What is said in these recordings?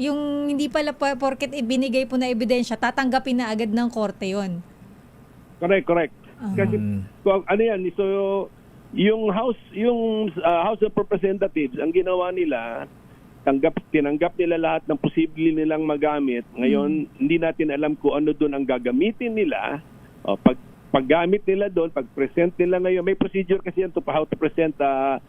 yung hindi pala porket ibinigay po na ebidensya, tatanggapin na agad ng korte yon. Correct. Kasi kung ano yan, so yung House of Representatives, ang ginawa nila, tinanggap nila lahat ng posible nilang magamit. Ngayon, hindi natin alam kung ano doon ang gagamitin nila. O, paggamit nila doon, pag-present nila ngayon, may procedure kasi yan to how to present the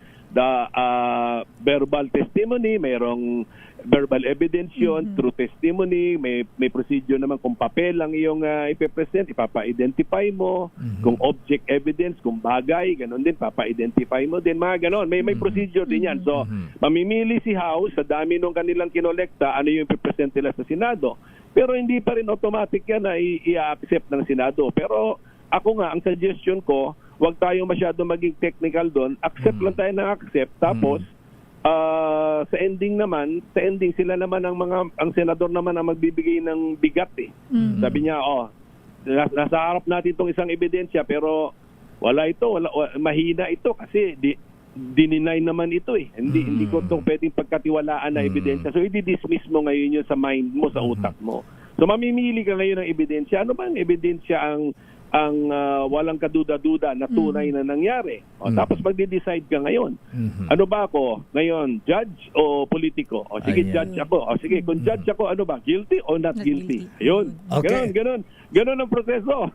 verbal testimony, mayroong verbal evidence yun, true testimony, may procedure naman kung papel lang yung ipe-present, ipapa-identify mo, kung object evidence, kung bagay, ganun din, papa-identify mo din, mga ganun. May procedure din yan. So, mamimili si House sa dami nung kanilang kinolekta, ano yung ipe-present nila sa Senado. Pero hindi pa rin automatic yan na i-accept ng Senado. Pero ako nga, ang suggestion ko, huwag tayong masyado maging technical doon. Accept lang tayo ng accept. Tapos, sa ending sila naman ang senador naman ang magbibigay ng bigat eh. Sabi niya, nasa harap natin itong isang ebidensya pero mahina ito kasi dininay naman ito eh. Hindi ko itong pwedeng pagkatiwalaan na ebidensya. So, i-dismiss mo ngayon yun sa mind mo, sa utak mo. So, mamimili ka ngayon ng ebidensya. Ano ba ang ebidensya ang walang kaduda-duda na tunay na nangyari? Tapos magde-decide ka ngayon. Ano ba ako? Ngayon, judge o politiko? O sige, judge ako. O sige, kung judge ako, ano ba? Guilty o not guilty? Ayun. Okay. Ganon ang proseso.